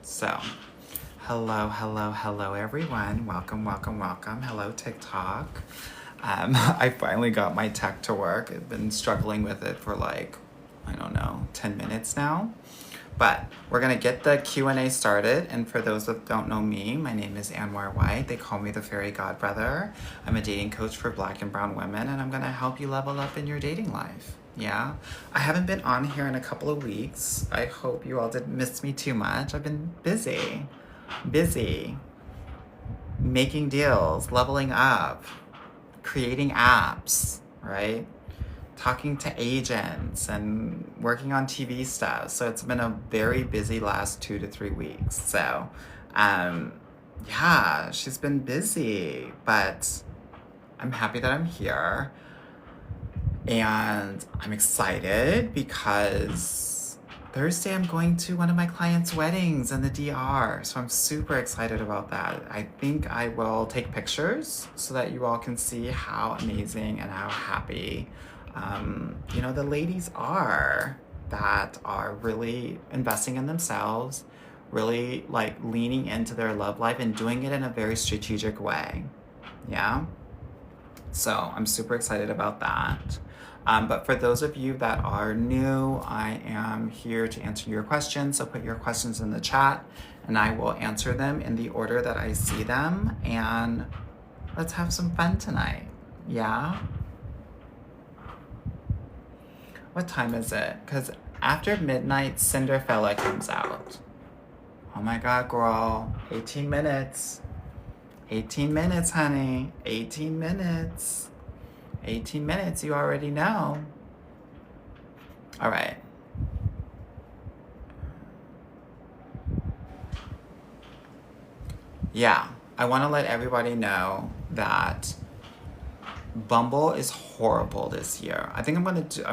So, hello, everyone. Welcome. Hello, TikTok. I finally got my tech to work. I've been struggling with it for 10 minutes now. But we're going to get the Q&A started. And for those that don't know me, my name is Anwar White. They call me the Fairy Godbrother. I'm a dating coach for Black and brown women, and I'm going to help you level up in your dating life. Yeah, I haven't been on here in a couple of weeks. I hope you all didn't miss me too much. I've been busy, making deals, leveling up, creating apps, right? Talking to agents and working on TV stuff. So it's been a very busy last 2 to 3 weeks. So, yeah, she's been busy, but I'm happy that I'm here. And I'm excited because Thursday I'm going to one of my clients' weddings in the DR. So I'm super excited about that. I think I will take pictures so that you all can see how amazing and how happy, the ladies are that are really investing in themselves, really leaning into their love life and doing it in a very strategic way. Yeah. So I'm super excited about that. But for those of you that are new, I am here to answer your questions. So put your questions in the chat and I will answer them in the order that I see them. And let's have some fun tonight. Yeah? What time is it? Because after midnight, Cinderfella comes out. Oh my God, girl. 18 minutes. 18 minutes, honey. 18 minutes. 18 minutes, you already know. All right. Yeah, I want to let everybody know that Bumble is horrible this year. I think I'm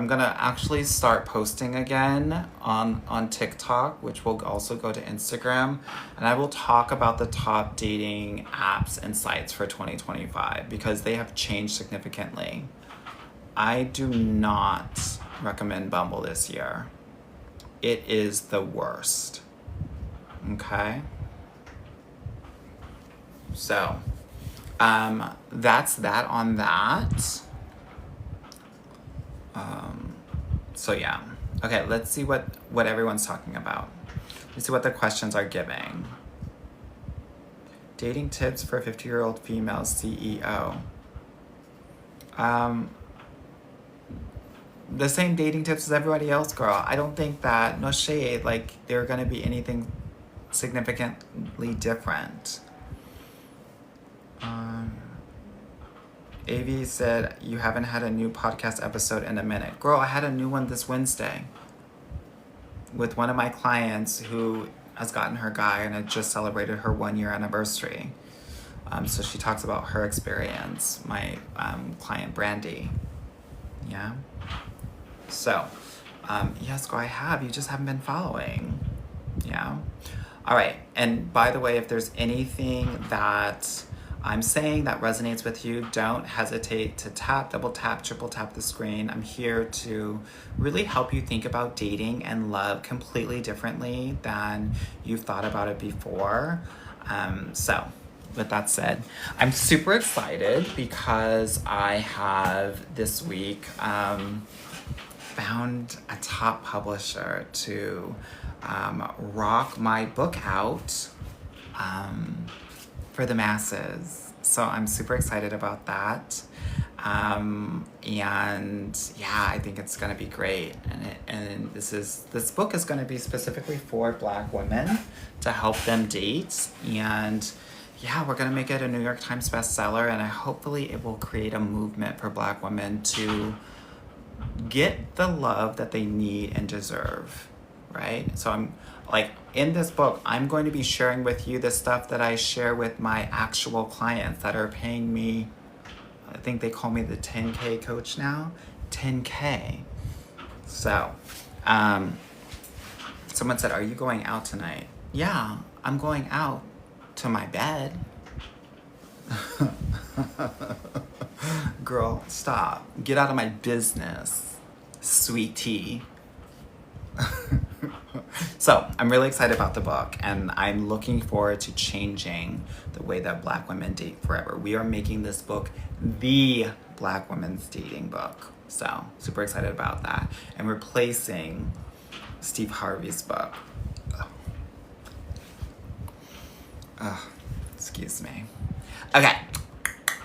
gonna actually start posting again on TikTok, which will also go to Instagram, and I will talk about the top dating apps and sites for 2025 because they have changed significantly. I do not recommend Bumble this year. It is the worst. Okay? So, that's that on that. So yeah. Okay, let's see what everyone's talking about. Let's see what the questions are giving. Dating tips for 50-year-old female CEO. The same dating tips as everybody else, girl. I don't think that, no shade, they're gonna be anything significantly different. AV said, you haven't had a new podcast episode in a minute. Girl, I had a new one this Wednesday with one of my clients who has gotten her guy and had just celebrated her 1-year anniversary. So she talks about her experience, my client Brandy. Yeah. So, yes, girl, I have. You just haven't been following. Yeah. All right. And by the way, if there's anything that I'm saying that resonates with you, don't hesitate to tap, double tap, triple tap the screen. I'm here to really help you think about dating and love completely differently than you've thought about it before. So with that said, I'm super excited because I have this week found a top publisher to rock my book out for the masses. So I'm super excited about that. And yeah, I think it's gonna be great. And this book is gonna be specifically for Black women to help them date. And yeah, we're gonna make it a New York Times bestseller, and hopefully it will create a movement for Black women to get the love that they need and deserve, right? So I'm in this book, I'm going to be sharing with you the stuff that I share with my actual clients that are paying me. I think they call me the 10K coach now. 10K. So, someone said, are you going out tonight? Yeah, I'm going out to my bed. Girl, stop. Get out of my business, sweetie. So So I'm really excited about the book, and I'm looking forward to changing the way that Black women date forever. We are making this book the Black women's dating book. So super excited about that. And replacing Steve Harvey's book. Oh, excuse me. Okay,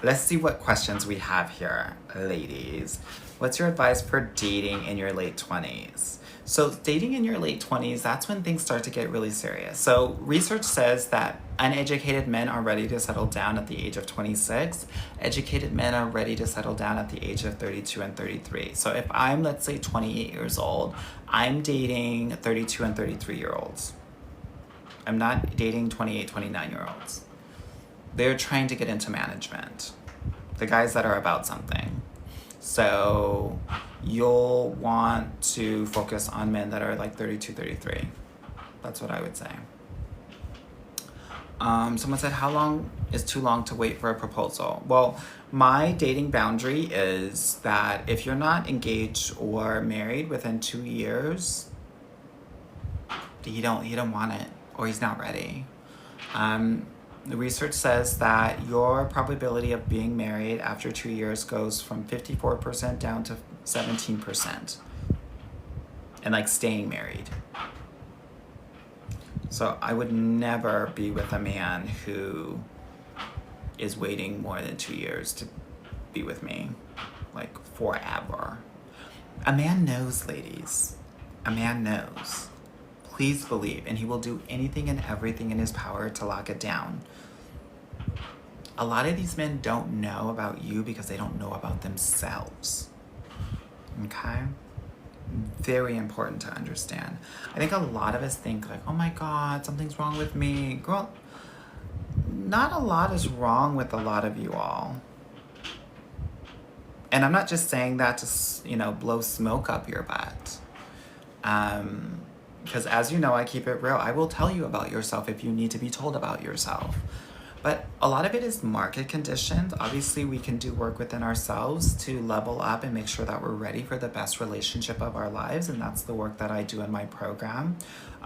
let's see what questions we have here, ladies. What's your advice for dating in your late 20s? So dating in your late 20s, that's when things start to get really serious. So research says that uneducated men are ready to settle down at the age of 26. Educated men are ready to settle down at the age of 32 and 33. So if I'm, let's say, 28 years old, I'm dating 32 and 33-year-olds. I'm not dating 28, 29-year-olds. They're trying to get into management. The guys that are about something. So you'll want to focus on men that are like 32, 33. That's what I would say. Someone said, how long is too long to wait for a proposal? Well, my dating boundary is that if you're not engaged or married within 2 years, he don't want it, or he's not ready. The research says that your probability of being married after 2 years goes from 54% down to 17%. And like staying married. So I would never be with a man who is waiting more than 2 years to be with me, like forever. A man knows, ladies. A man knows. Please believe, and he will do anything and everything in his power to lock it down. A lot of these men don't know about you because they don't know about themselves. Okay? Very important to understand. I think a lot of us think like, oh my God, something's wrong with me. Girl, not a lot is wrong with a lot of you all. And I'm not just saying that to, blow smoke up your butt. Because as you know, I keep it real. I will tell you about yourself if you need to be told about yourself. But a lot of it is market conditions. Obviously, we can do work within ourselves to level up and make sure that we're ready for the best relationship of our lives. And that's the work that I do in my program.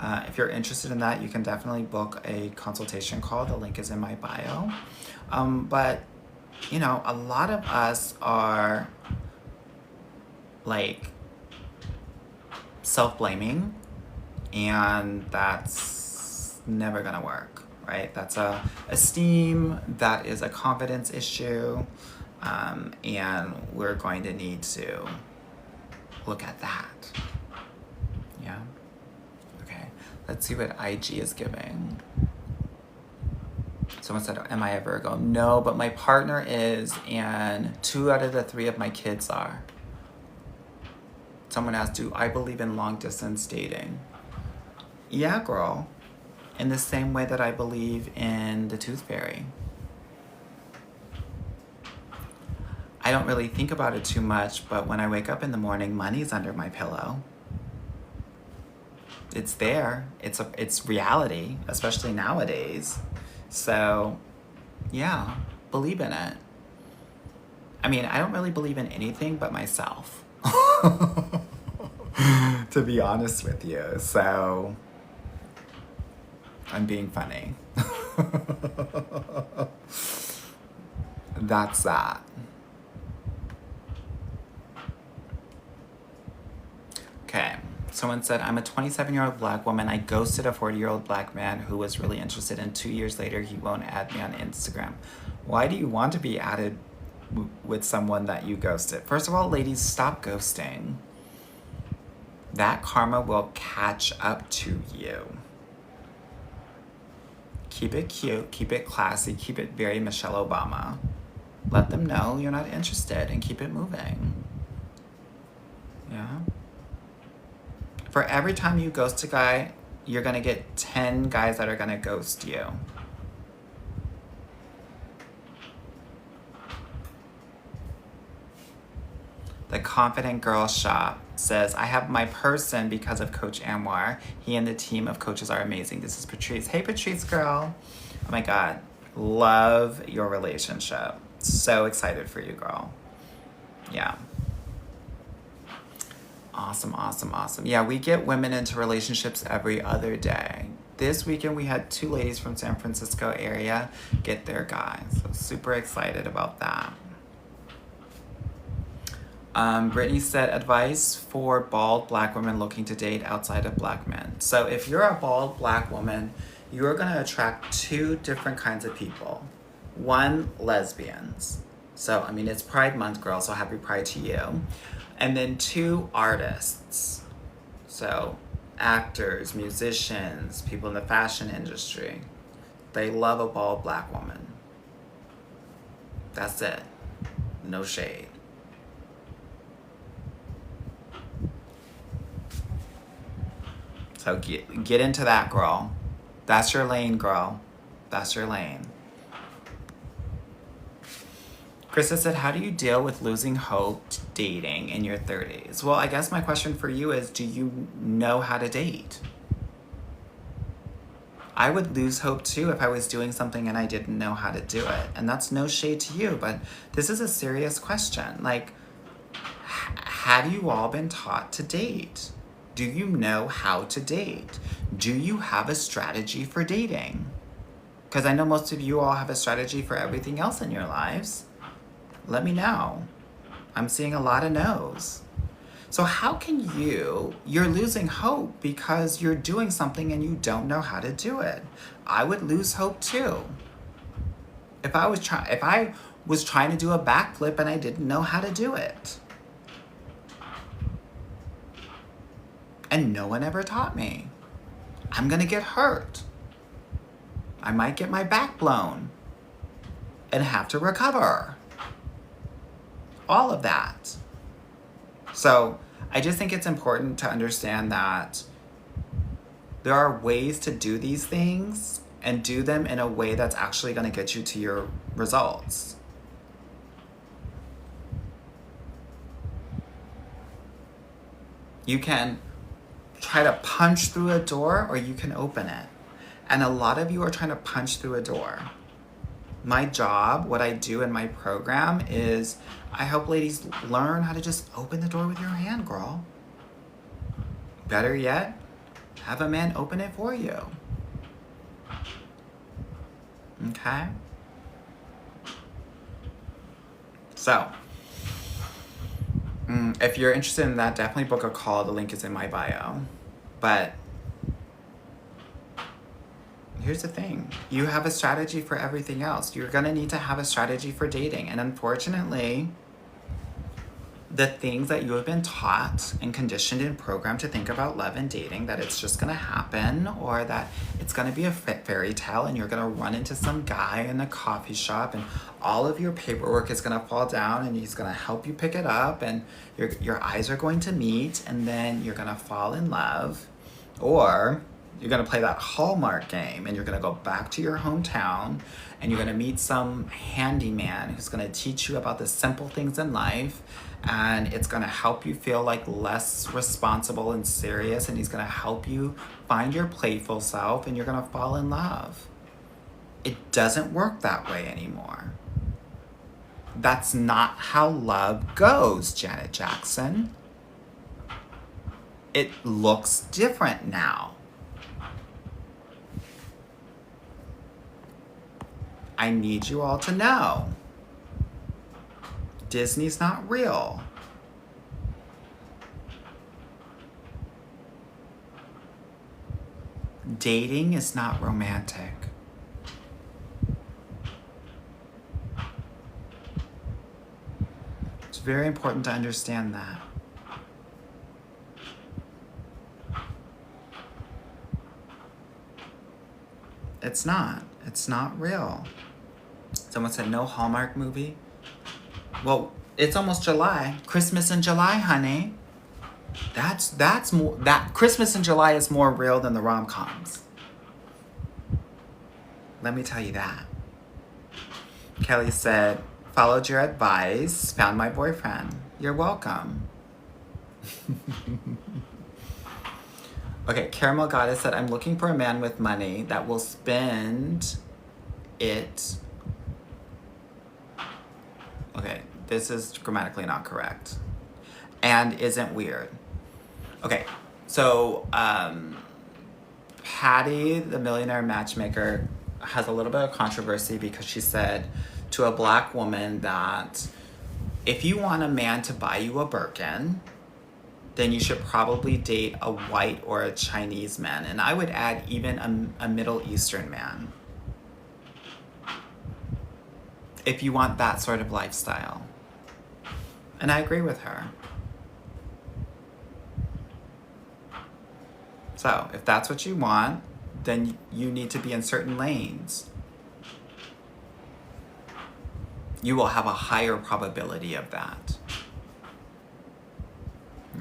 If you're interested in that, you can definitely book a consultation call. The link is in my bio. But, a lot of us are like self-blaming. And that's never gonna work, right? That's a esteem, that is a confidence issue, and we're going to need to look at that. Yeah? Okay, let's see what IG is giving. Someone said, am I a Virgo? No, but my partner is, and 2 out of the 3 of my kids are. Someone asked, do I believe in long distance dating? Yeah, girl. In the same way that I believe in the tooth fairy. I don't really think about it too much, but when I wake up in the morning, money's under my pillow. It's there. It's reality, especially nowadays. So, yeah, believe in it. I mean, I don't really believe in anything but myself. To be honest with you. So, I'm being funny. That's that. Okay. Someone said, I'm a 27-year-old Black woman. I ghosted a 40-year-old Black man who was really interested, and 2 years later, he won't add me on Instagram. Why do you want to be added with someone that you ghosted? First of all, ladies, stop ghosting. That karma will catch up to you. Keep it cute, keep it classy, keep it very Michelle Obama. Let them know you're not interested and keep it moving. Yeah? For every time you ghost a guy, you're gonna get 10 guys that are gonna ghost you. The Confident Girl Shop says, I have my person because of Coach Anwar. He and the team of coaches are amazing. This is Patrice. Hey, Patrice girl. Oh my God. Love your relationship. So excited for you, girl. Yeah. Awesome, awesome, awesome. Yeah, we get women into relationships every other day. This weekend we had 2 ladies from San Francisco area get their guy. So super excited about that. Brittany said, advice for bald black women looking to date outside of black men. So if you're a bald black woman, you're going to attract 2 different kinds of people. 1, lesbians. So, I mean, it's Pride Month, girl, so happy Pride to you. And then 2, artists. So, actors, musicians, people in the fashion industry. They love a bald black woman. That's it. No shade. So get into that, girl. That's your lane, girl. That's your lane. Krista said, how do you deal with losing hope dating in your 30s? Well, I guess my question for you is, do you know how to date? I would lose hope too if I was doing something and I didn't know how to do it. And that's no shade to you, but this is a serious question. Like, have you all been taught to date? Do you know how to date? Do you have a strategy for dating? Because I know most of you all have a strategy for everything else in your lives. Let me know. I'm seeing a lot of no's. So how can you're losing hope because you're doing something and you don't know how to do it. I would lose hope too. If I was trying to do a backflip and I didn't know how to do it. And no one ever taught me. I'm gonna get hurt. I might get my back blown and have to recover. All of that. So I just think it's important to understand that there are ways to do these things and do them in a way that's actually gonna get you to your results. You can try to punch through a door or you can open it. And a lot of you are trying to punch through a door. My job, what I do in my program is I help ladies learn how to just open the door with your hand, girl. Better yet, have a man open it for you. Okay? So, if you're interested in that, definitely book a call. The link is in my bio. But here's the thing. You have a strategy for everything else. You're going to need to have a strategy for dating. And unfortunately, the things that you have been taught and conditioned and programmed to think about love and dating, that it's just going to happen or that it's going to be a fairy tale and you're going to run into some guy in a coffee shop and all of your paperwork is going to fall down and he's going to help you pick it up and your eyes are going to meet and then you're going to fall in love, or you're going to play that Hallmark game and you're going to go back to your hometown and you're going to meet some handyman who's going to teach you about the simple things in life, and it's going to help you feel like less responsible and serious, and he's going to help you find your playful self and you're going to fall in love. It doesn't work that way anymore. That's not how love goes, Janet Jackson. It looks different now. I need you all to know. Disney's not real. Dating is not romantic. It's very important to understand that. It's not. It's not real. Someone said no Hallmark movie. Well, it's almost July. Christmas in July, honey. That's more, that Christmas in July is more real than the rom-coms. Let me tell you that. Kelly said, followed your advice, found my boyfriend. You're welcome. Okay, Caramel Goddess said, I'm looking for a man with money that will spend it. Okay, this is grammatically not correct. And isn't weird. Okay, so Patty, the millionaire matchmaker, has a little bit of controversy because she said to a black woman that if you want a man to buy you a Birkin, then you should probably date a white or a Chinese man. And I would add even a Middle Eastern man. If you want that sort of lifestyle. And I agree with her. So if that's what you want, then you need to be in certain lanes. You will have a higher probability of that.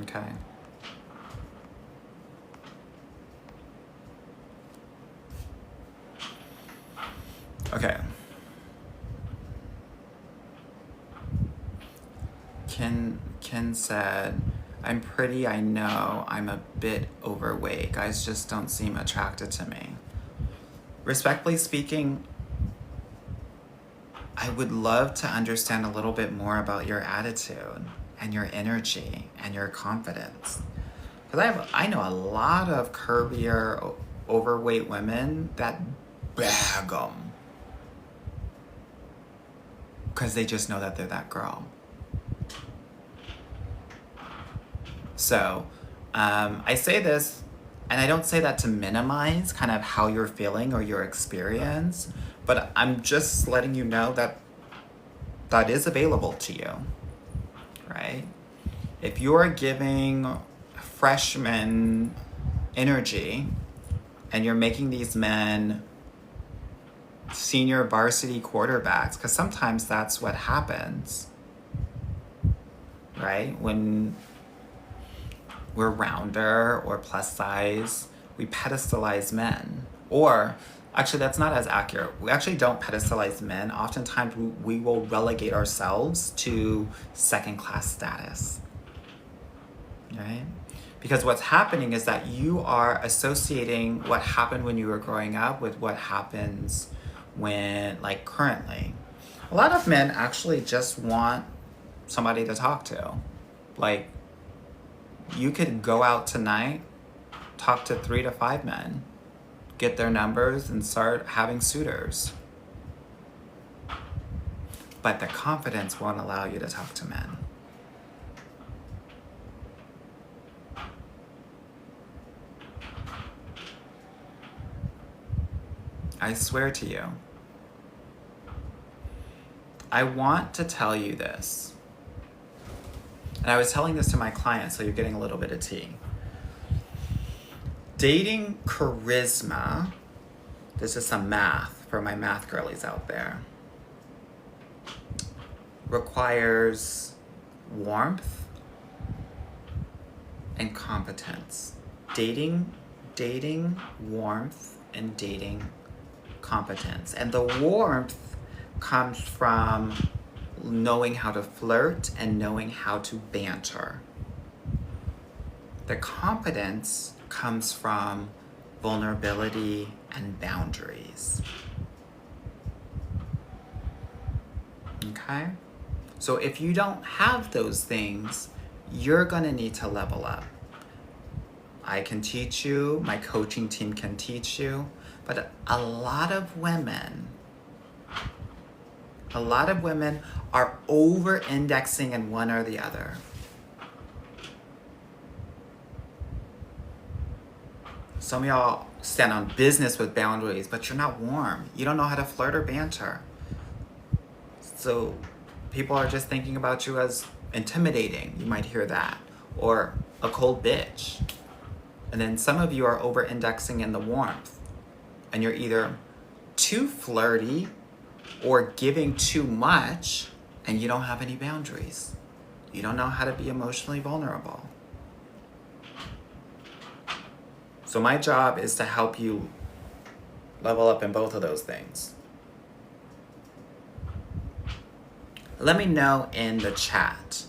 Okay. Okay. Ken said, I'm pretty, I know, I'm a bit overweight. Guys just don't seem attracted to me. Respectfully speaking, I would love to understand a little bit more about your attitude and your energy and your confidence. Because I know a lot of curvier, overweight women that bag them. Because they just know that they're that girl. So, I say this, and I don't say that to minimize kind of how you're feeling or your experience, but I'm just letting you know that that is available to you, right? If you're giving freshman energy and you're making these men senior varsity quarterbacks, because sometimes that's what happens, right? When we're rounder or plus size, we pedestalize men. Or, actually that's not as accurate. We actually don't pedestalize men. Oftentimes we will relegate ourselves to second class status, right? Because what's happening is that you are associating what happened when you were growing up with what happens when, like, currently. A lot of men actually just want somebody to talk to. Like, you could go out tonight, talk to 3 to 5 men, get their numbers, and start having suitors. But the confidence won't allow you to talk to men. I swear to you. I want to tell you this. And I was telling this to my clients, so you're getting a little bit of tea. Dating charisma, this is some math for my math girlies out there, requires warmth and competence. Dating, warmth, and dating competence. And the warmth comes from knowing how to flirt and knowing how to banter. The competence comes from vulnerability and boundaries. Okay? So if you don't have those things, you're gonna need to level up. I can teach you, my coaching team can teach you, but a lot of women are over-indexing in one or the other. Some of y'all stand on business with boundaries, but you're not warm. You don't know how to flirt or banter. So people are just thinking about you as intimidating. You might hear that. Or a cold bitch. And then some of you are over-indexing in the warmth. And you're either too flirty or giving too much, and you don't have any boundaries. You don't know how to be emotionally vulnerable. So my job is to help you level up in both of those things. Let me know in the chat.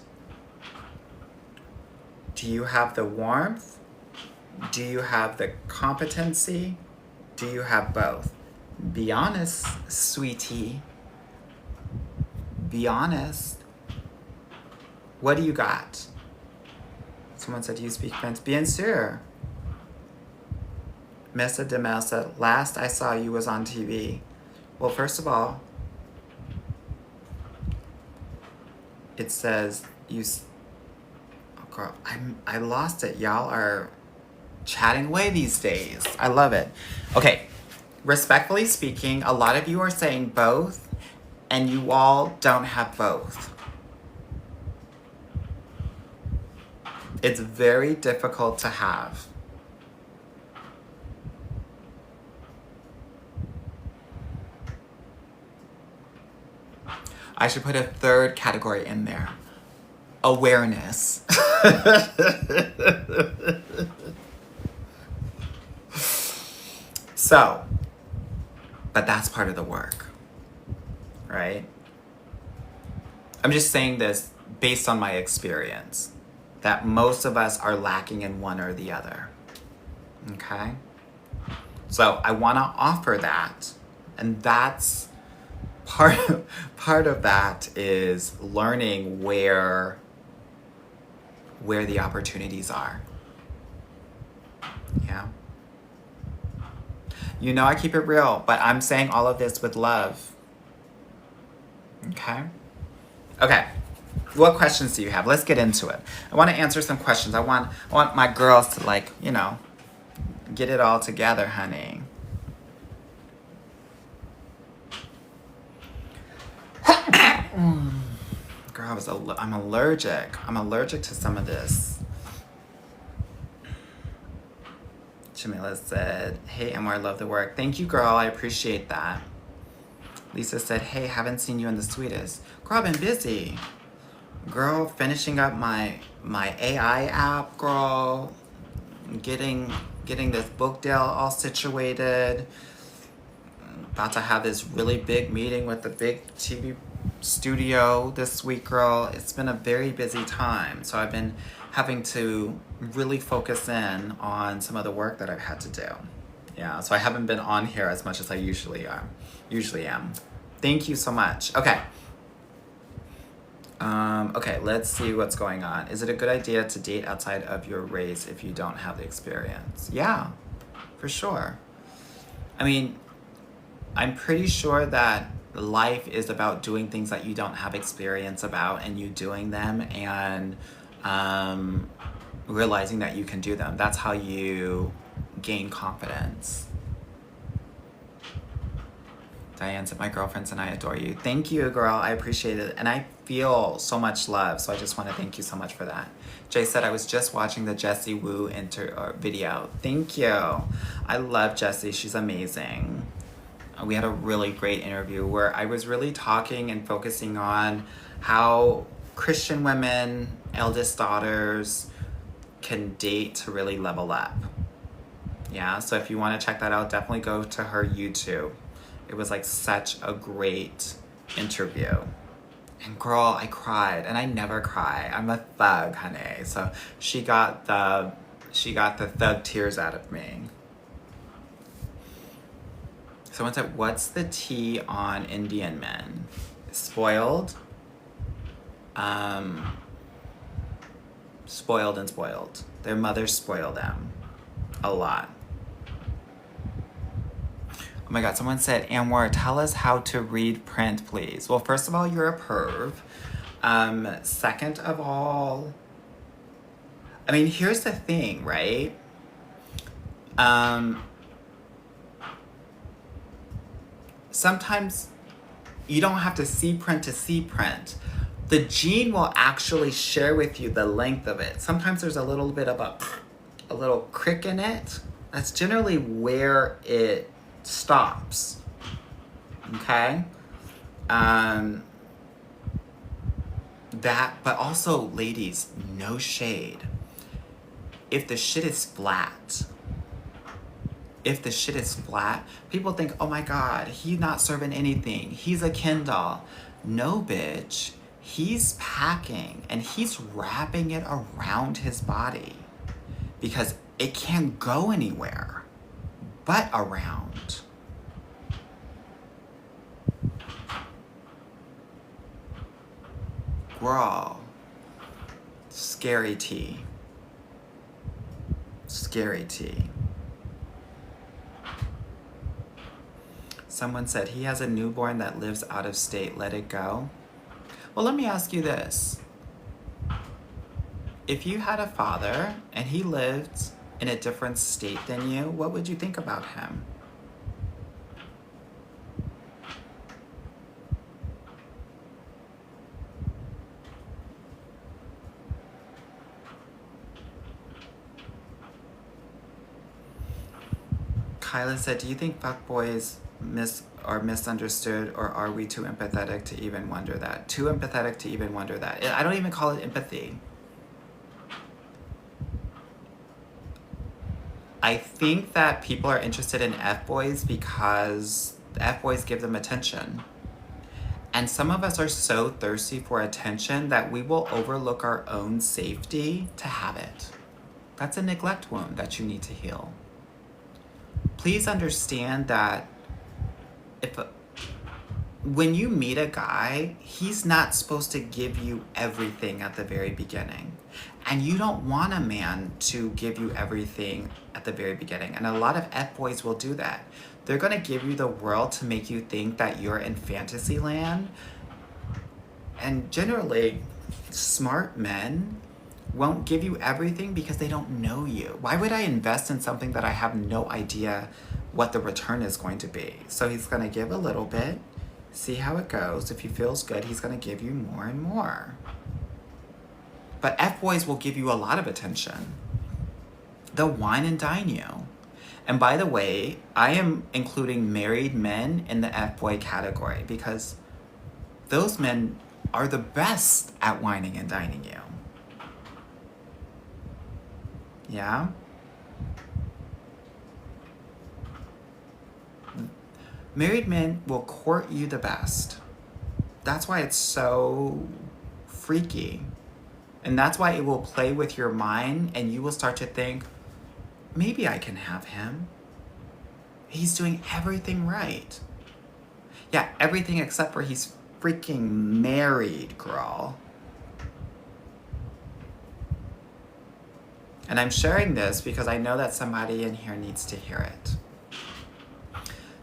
Do you have the warmth? Do you have the competency? Do you have both? Be honest, sweetie. Be honest. What do you got? So Someone said, you speak French. Bien sûr. Messa Demel said, last I saw you was on TV. Well, first of all, it says you... Oh, girl, I lost it. Y'all are chatting away these days. I love it. Okay, respectfully speaking, a lot of you are saying both, and you all don't have both. It's very difficult to have. I should put a third category in there. Awareness. So, but that's part of the work, right? I'm just saying this based on my experience, that most of us are lacking in one or the other, okay? So I want to offer that, and that's part of that is learning where the opportunities are. Yeah. You know I keep it real, but I'm saying all of this with love. Okay? Okay. What questions do you have? Let's get into it. I want to answer some questions. I want my girls to, like, you know, get it all together, honey. Girl, I'm allergic. I'm allergic to some of this. Jamila said, hey, Amor, I love the work. Thank you, girl. I appreciate that. Lisa said, hey, haven't seen you in the sweetest. Girl, I've been busy. Girl, finishing up my AI app, girl. Getting this book deal all situated. About to have this really big meeting with the big TV studio this week, girl. It's been a very busy time. So I've been having to really focus in on some of the work that I've had to do. Yeah, so I haven't been on here as much as I usually am. Thank you so much. Okay. Okay, let's see what's going on. Is it a good idea to date outside of your race if you don't have the experience? Yeah, for sure. I mean, I'm pretty sure that life is about doing things that you don't have experience about and you doing them and realizing that you can do them. That's how you gain confidence. Diane said, my girlfriends and I adore you. Thank you, girl. I appreciate it. And I feel so much love. So I just want to thank you so much for that. Jay said, I was just watching the Jessie Wu video. Thank you. I love Jessie. She's amazing. We had a really great interview where I was really talking and focusing on how Christian women, eldest daughters, can date to really level up. Yeah, so if you want to check that out, definitely go to her YouTube. It was like such a great interview. And girl, I cried, and I never cry. I'm a thug, honey. So she got the thug tears out of me. Someone said, what's the tea on Indian men? Spoiled. Spoiled and spoiled. Their mothers spoil them a lot. Oh my God, someone said, Anwar, tell us how to read print, please. Well, first of all, you're a perv. Second of all, I mean, here's the thing, right? Sometimes you don't have to see print to see print. The gene will actually share with you the length of it. Sometimes there's a little bit of a little crick in it. That's generally where it stops. Okay? But also, ladies, no shade. If the shit is flat, people think, oh my God, he's not serving anything. He's a Kindle. No, bitch. He's packing and he's wrapping it around his body because it can't go anywhere but around. Girl, scary tea. Scary tea. Someone said he has a newborn that lives out of state. Let it go. Well, let me ask you this. If you had a father and he lived in a different state than you, what would you think about him? Kyla said, do you think fuckboys are misunderstood, or are we too empathetic to even wonder that? Too empathetic to even wonder that. I don't even call it empathy. I think that people are interested in F-boys because F-boys give them attention. And some of us are so thirsty for attention that we will overlook our own safety to have it. That's a neglect wound that you need to heal. Please understand that when you meet a guy, he's not supposed to give you everything at the very beginning. And you don't want a man to give you everything at the very beginning. And a lot of F-boys will do that. They're going to give you the world to make you think that you're in fantasy land. And generally, smart men won't give you everything because they don't know you. Why would I invest in something that I have no idea what the return is going to be? So he's going to give a little bit, see how it goes. If he feels good, he's going to give you more and more. But F-boys will give you a lot of attention. They'll wine and dine you. And by the way, I am including married men in the F-boy category because those men are the best at wining and dining you. Yeah? Married men will court you the best. That's why it's so freaky. And that's why it will play with your mind and you will start to think, maybe I can have him. He's doing everything right. Yeah, everything except for he's freaking married, girl. And I'm sharing this because I know that somebody in here needs to hear it.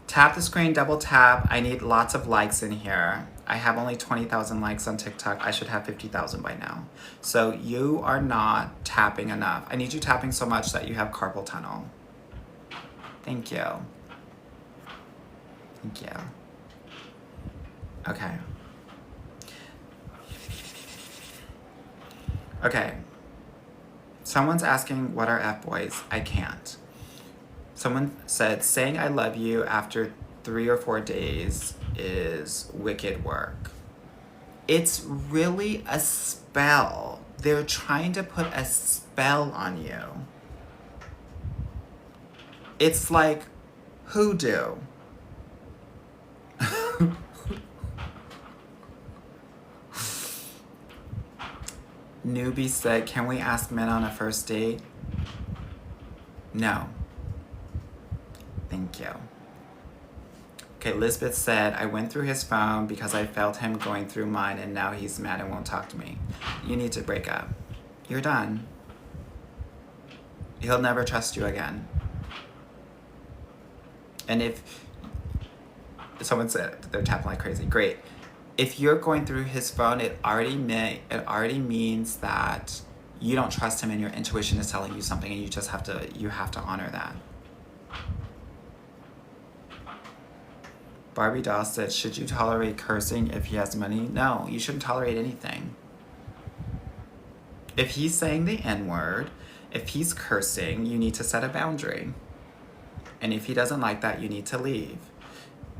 Tap the screen, double tap. I need lots of likes in here. I have only 20,000 likes on TikTok. I should have 50,000 by now. So you are not tapping enough. I need you tapping so much that you have carpal tunnel. Thank you. Thank you. Okay. Okay. Someone's asking what are F-boys? I can't. Someone said saying I love you after 3 or 4 days is wicked work. It's really a spell. They're trying to put a spell on you. It's like hoodoo. Newbie said, can we ask men on a first date? No. Thank you. Okay, Lisbeth said, I went through his phone because I felt him going through mine and now he's mad and won't talk to me. You need to break up. You're done. He'll never trust you again. And if someone said they're tapping like crazy, great. If you're going through his phone, it already means that you don't trust him and your intuition is telling you something and you have to honor that. Barbie Doll said, should you tolerate cursing if he has money? No, you shouldn't tolerate anything. If he's saying the N-word, if he's cursing, you need to set a boundary. And if he doesn't like that, you need to leave.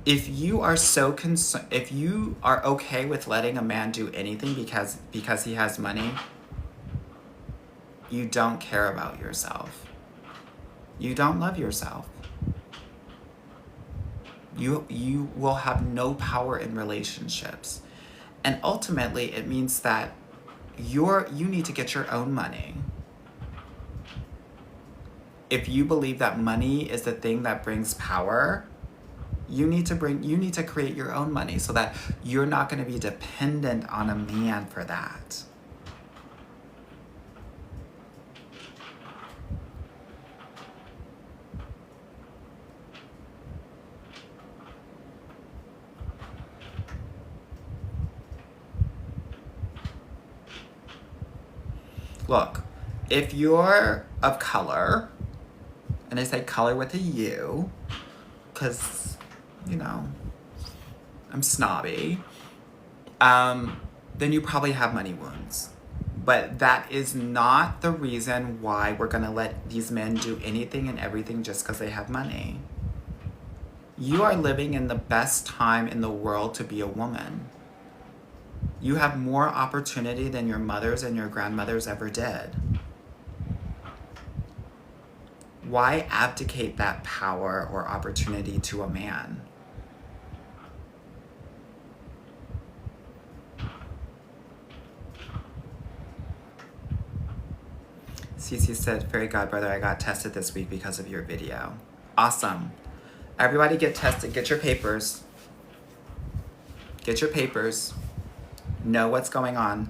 If you are if you are okay with letting a man do anything because he has money, you don't care about yourself. You don't love yourself. You will have no power in relationships. And ultimately, it means that you need to get your own money. If you believe that money is the thing that brings power, you need to create your own money so that you're not going to be dependent on a man for that. Look, if you're of color, and I say color with a U, because, you know, I'm snobby, then you probably have money wounds. But that is not the reason why we're gonna let these men do anything and everything just because they have money. You are living in the best time in the world to be a woman. You have more opportunity than your mothers and your grandmothers ever did. Why abdicate that power or opportunity to a man? Cece said, Fairy Godbrother, I got tested this week because of your video. Awesome. Everybody get tested. Get your papers. Get your papers. Know what's going on.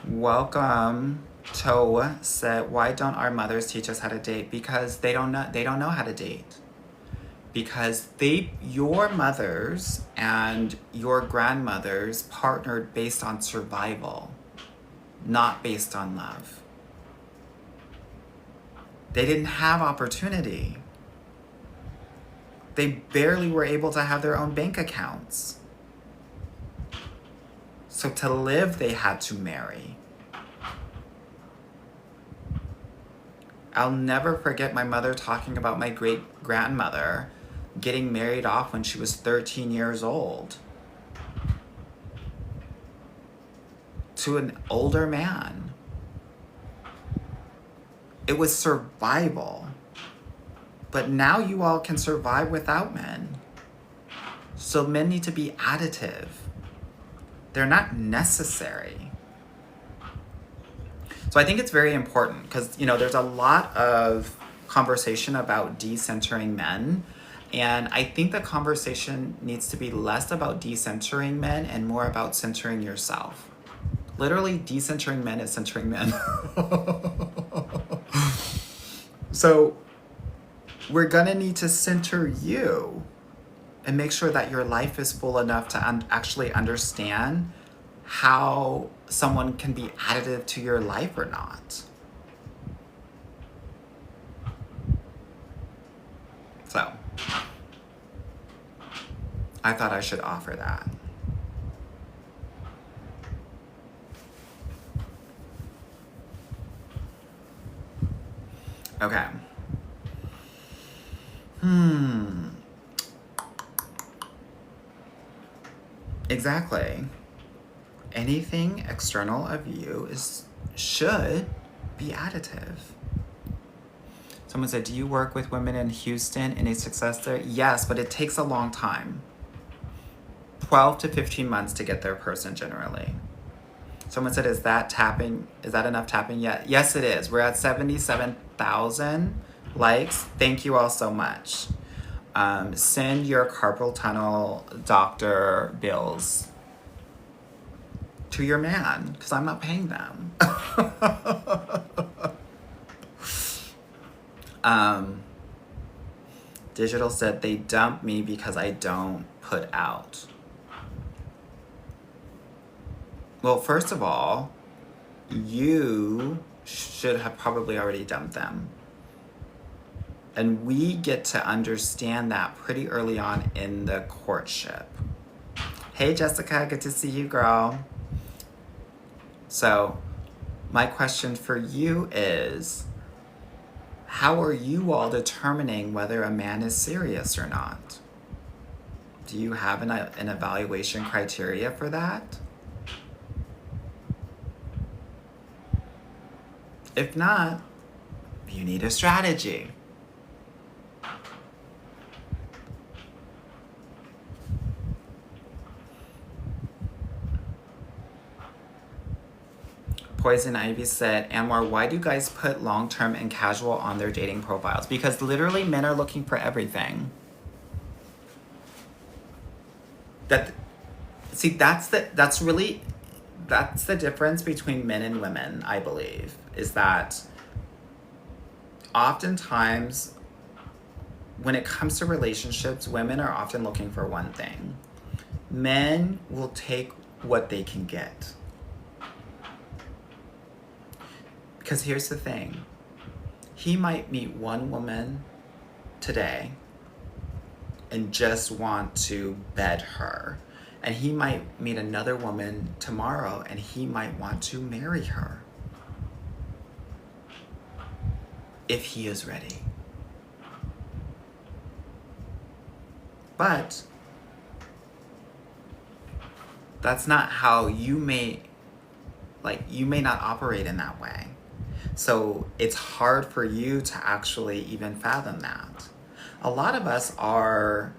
Welcome. Toe said, why don't our mothers teach us how to date? Because they don't know how to date. Because your mothers and your grandmothers partnered based on survival, not based on love. They didn't have opportunity. They barely were able to have their own bank accounts. So to live, they had to marry. I'll never forget my mother talking about my great-grandmother getting married off when she was 13 years old to an older man. It was survival. But now you all can survive without men. So men need to be additive. They're not necessary. So I think it's very important because, you know, there's a lot of conversation about decentering men. And I think the conversation needs to be less about decentering men and more about centering yourself. Literally, decentering men is centering men. So we're gonna need to center you and make sure that your life is full enough to actually understand how someone can be additive to your life or not. So I thought I should offer that. Okay. Exactly. Anything external of you should be additive. Someone said, do you work with women in Houston? Any success there? Yes, but it takes a long time. 12 to 15 months to get their person generally. Someone said, is that enough tapping yet? Yes, it is. We're at 77,000 likes. Thank you all so much. Send your carpal tunnel doctor bills to your man, because I'm not paying them. Digital said, they dump me because I don't put out. Well, first of all, you should have probably already dumped them. And we get to understand that pretty early on in the courtship. Hey, Jessica, good to see you, girl. So, my question for you is, how are you all determining whether a man is serious or not? Do you have an evaluation criteria for that? If not, you need a strategy. Poison Ivy said, Anwar, why do you guys put long-term and casual on their dating profiles? Because literally men are looking for everything. That's the difference between men and women, I believe, is that oftentimes when it comes to relationships, women are often looking for one thing. Men will take what they can get. Because here's the thing. He might meet one woman today and just want to bed her. And he might meet another woman tomorrow and he might want to marry her. If he is ready. But that's not how you may not operate in that way. So it's hard for you to actually even fathom that. A lot of us are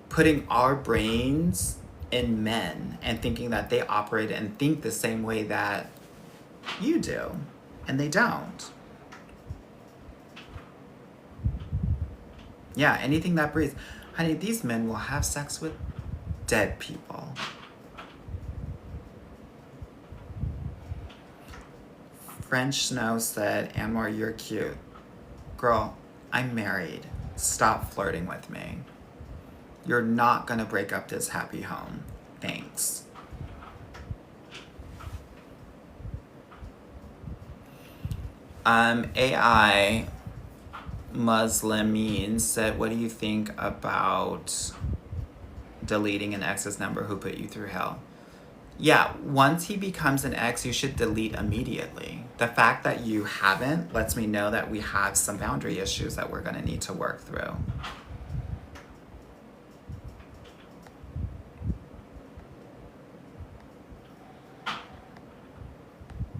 putting our brains in men and thinking that they operate and think the same way that you do, and they don't. Yeah, anything that breathes. Honey, these men will have sex with dead people. French Snow said, Anmar, you're cute. Girl, I'm married. Stop flirting with me. You're not gonna break up this happy home. Thanks. AI Muslimin said, what do you think about deleting an ex's number who put you through hell? Yeah, once he becomes an ex, you should delete immediately. The fact that you haven't lets me know that we have some boundary issues that we're gonna need to work through.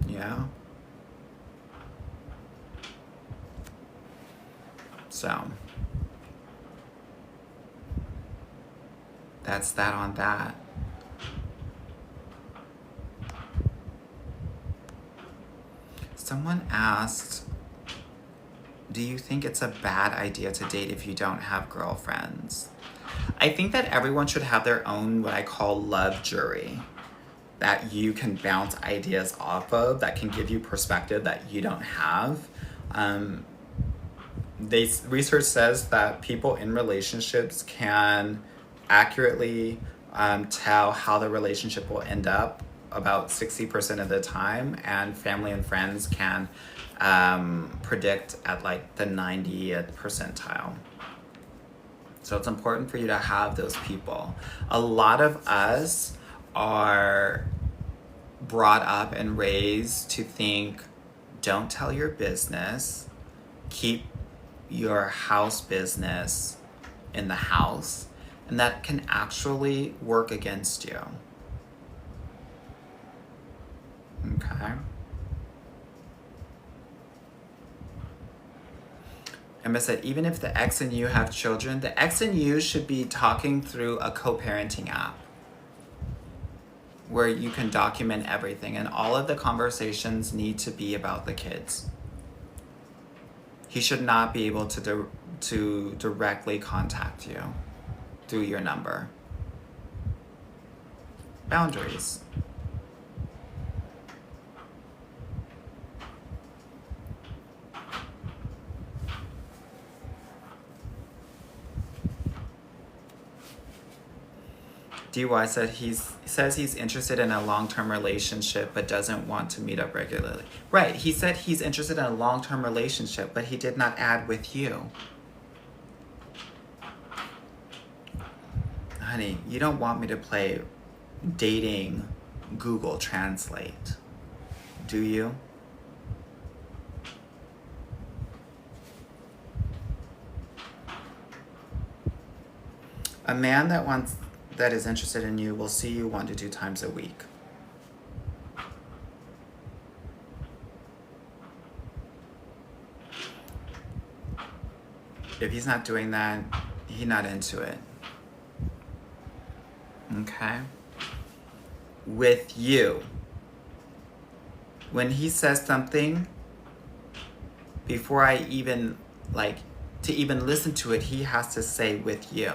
Yeah. So that's that on that. Someone asked, do you think it's a bad idea to date if you don't have girlfriends? I think that everyone should have their own, what I call love jury, that you can bounce ideas off of, that can give you perspective that you don't have. Research says that people in relationships can accurately tell how the relationship will end up about 60% of the time, and family and friends can predict at like the 90th percentile. So it's important for you to have those people. A lot of us are brought up and raised to think, don't tell your business, keep your house business in the house, and that can actually work against you. Okay. Emma said, even if the ex and you have children, the ex and you should be talking through a co-parenting app where you can document everything, and all of the conversations need to be about the kids. He should not be able to directly contact you through your number. Boundaries. DY said he says he's interested in a long-term relationship but doesn't want to meet up regularly. Right, he said he's interested in a long-term relationship, but he did not add with you. Honey, you don't want me to play dating Google Translate, do you? A man that is interested in you will see you 1 to 2 times a week. If he's not doing that, he's not into it. Okay? With you, when he says something, before I even, to even listen to it, he has to say with you.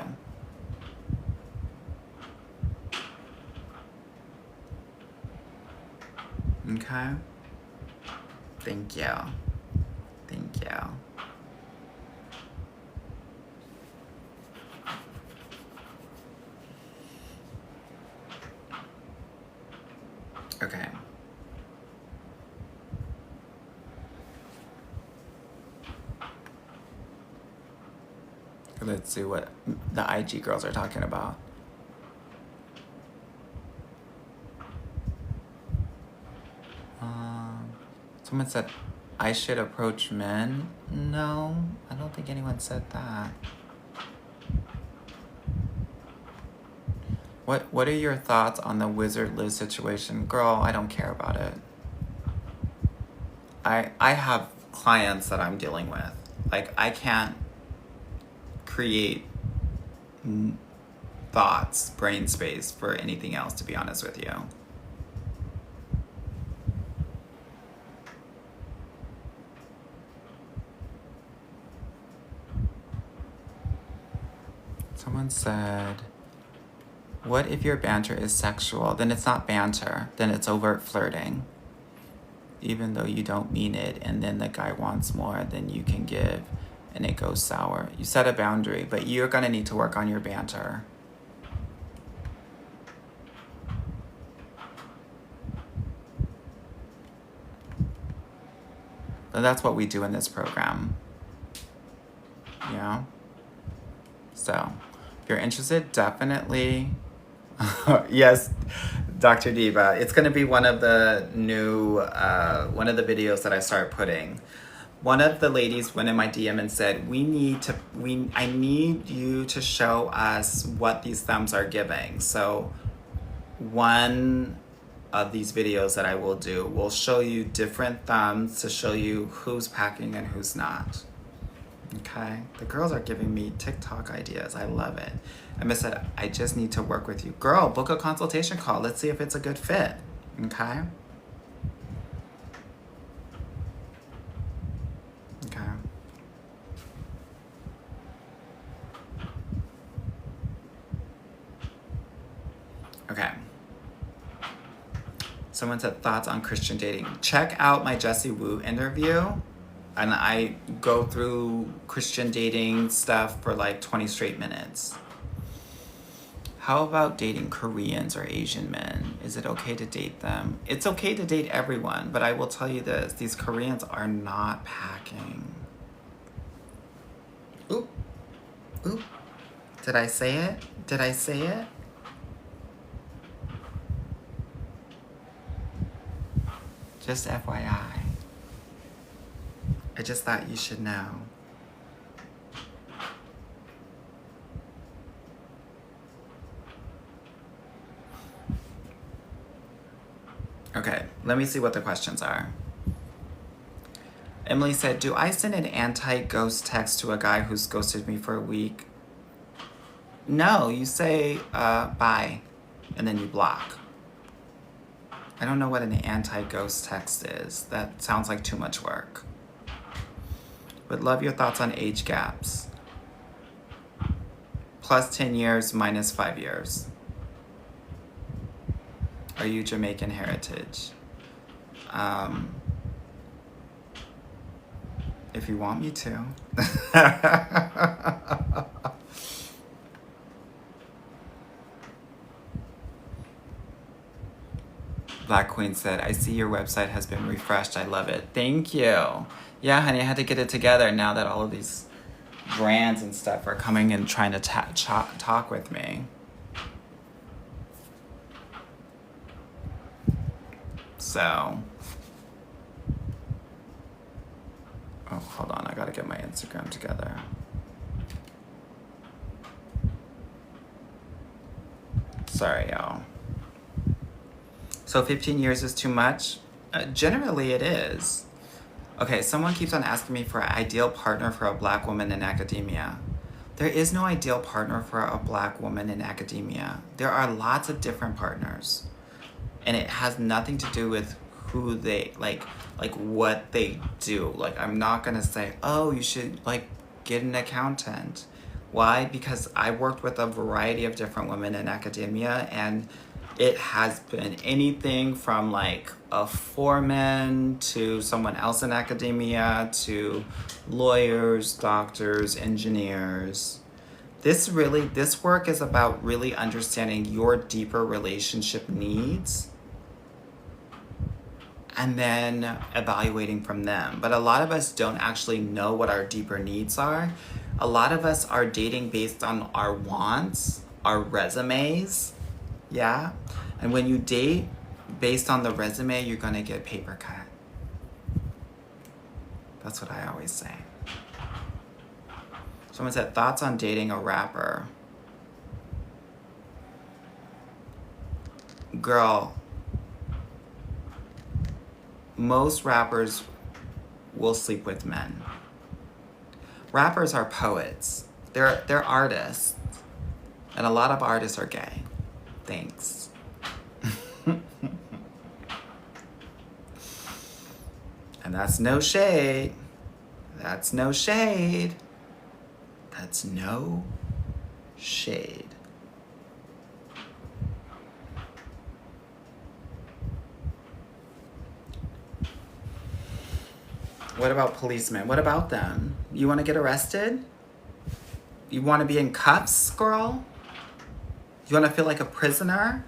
Okay? Thank you. Thank you. Okay. Let's see what the IG girls are talking about. Someone said, I should approach men. No, I don't think anyone said that. What are your thoughts on the Wizard Liz situation? Girl, I don't care about it. I have clients that I'm dealing with. Like, I can't create thoughts, brain space for anything else, to be honest with you. Someone said, what if your banter is sexual? Then it's not banter. Then it's overt flirting. Even though you don't mean it, and then the guy wants more than you can give, and it goes sour. You set a boundary, but you're gonna need to work on your banter. So that's what we do in this program. Yeah. So, if you're interested, definitely. Yes, Dr. Diva. It's going to be one of the new, one of the videos that I start putting. One of the ladies went in my DM and said, I need you to show us what these thumbs are giving. So one of these videos that I will do will show you different thumbs to show you who's packing and who's not. Okay, the girls are giving me TikTok ideas. I love it. Emma said, I just need to work with you. Girl, book a consultation call. Let's see if it's a good fit. Okay? Okay. Okay. Someone said thoughts on Christian dating. Check out my Jessie Wu interview. And I go through Christian dating stuff for like 20 straight minutes. How about dating Koreans or Asian men? Is it okay to date them? It's okay to date everyone, but I will tell you this. These Koreans are not packing. Oop. Oop. Did I say it? Did I say it? Just FYI. I just thought you should know. Okay, let me see what the questions are. Emily said, do I send an anti-ghost text to a guy who's ghosted me for a week? No, you say bye, and then you block. I don't know what an anti-ghost text is. That sounds like too much work. Would love your thoughts on age gaps. Plus 10 years, minus 5 years. Are you Jamaican heritage? If you want me to. Black Queen said, I see your website has been refreshed. I love it. Thank you. Yeah, honey, I had to get it together now that all of these brands and stuff are coming and trying to talk with me. So, oh, hold on. I gotta get my Instagram together. Sorry, y'all. So 15 years is too much? Generally, it is. Okay, someone keeps on asking me for an ideal partner for a black woman in academia. There is no ideal partner for a black woman in academia. There are lots of different partners. And it has nothing to do with who they, like what they do. Like, I'm not gonna say, oh, you should, like, get an accountant. Why? Because I worked with a variety of different women in academia, and it has been anything from like a foreman to someone else in academia to lawyers, doctors, engineers. This work is about really understanding your deeper relationship needs and then evaluating from them. But a lot of us don't actually know what our deeper needs are. A lot of us are dating based on our wants, our resumes, yeah? And when you date based on the resume, you're gonna get paper cut. That's what I always say. Someone said, thoughts on dating a rapper. Girl, most rappers will sleep with men. Rappers are poets. They're artists. And a lot of artists are gay. Thanks. And that's no shade. That's no shade. That's no shade. What about policemen? What about them? You want to get arrested? You want to be in cuffs, girl? You want to feel like a prisoner?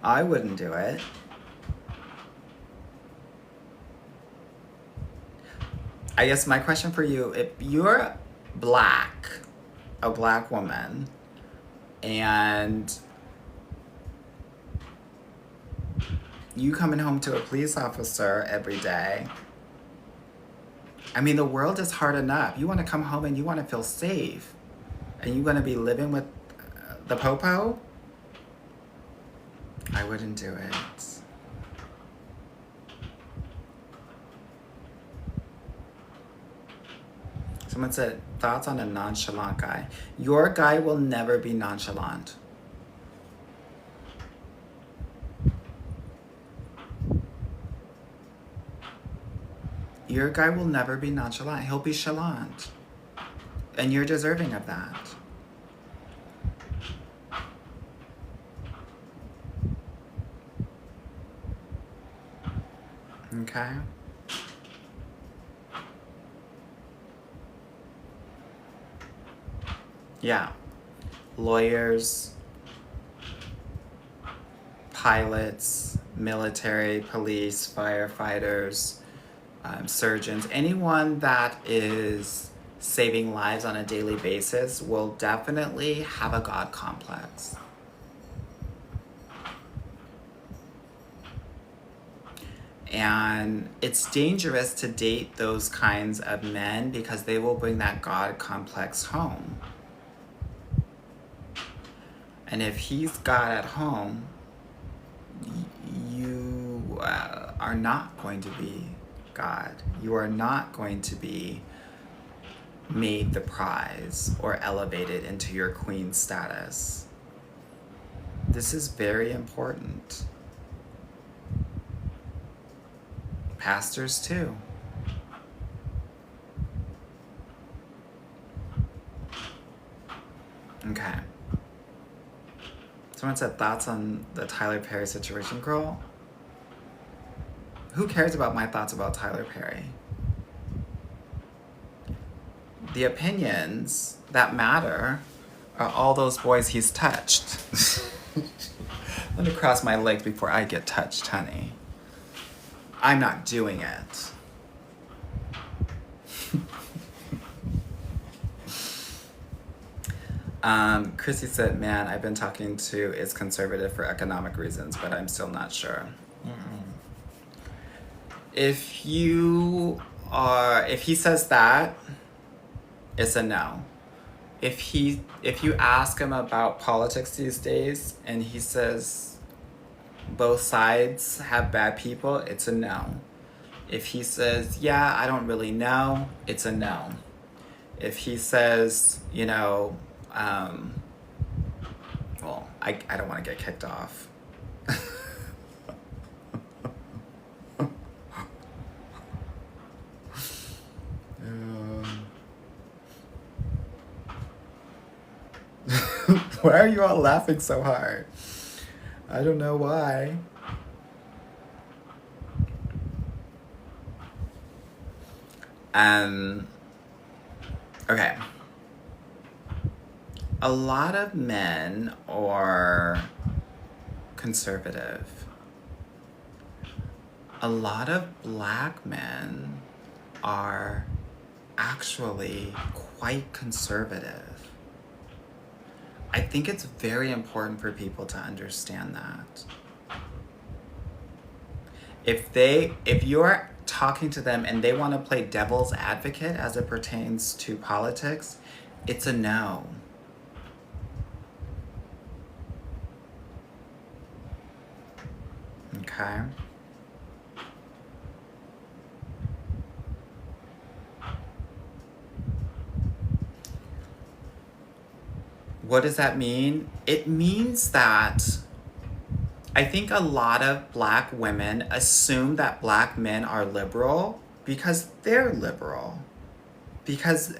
I wouldn't do it. I guess my question for you, if you're black, a black woman, and you coming home to a police officer every day, I mean, the world is hard enough. You want to come home and you want to feel safe. And you want to be living with the popo? I wouldn't do it. Someone said, thoughts on a nonchalant guy. Your guy will never be nonchalant. Your guy will never be nonchalant. He'll be chalant. And you're deserving of that. Okay? Yeah. Lawyers, pilots, military, police, firefighters, surgeons, anyone that is saving lives on a daily basis will definitely have a God complex. And it's dangerous to date those kinds of men because they will bring that God complex home. And if he's God at home, you are not going to be God. You are not going to be made the prize or elevated into your queen status. This is very important. Pastors too. Okay. Someone said thoughts on the Tyler Perry situation. Girl, who cares about my thoughts about Tyler Perry? The opinions that matter are all those boys he's touched. Let me cross my legs before I get touched, honey. I'm not doing it. Chrissy said, man, I've been talking to is conservative for economic reasons, but I'm still not sure. If he says that, it's a no. If you ask him about politics these days and he says both sides have bad people, it's a no. If he says, yeah, I don't really know, it's a no. If he says, well, I don't want to get kicked off. Why are you all laughing so hard? I don't know why. Um, okay. A lot of men are conservative. A lot of black men are actually quite conservative. I think it's very important for people to understand that. If you're talking to them and they want to play devil's advocate as it pertains to politics, it's a no. Okay? What does that mean? It means that I think a lot of black women assume that black men are liberal because they're liberal. Because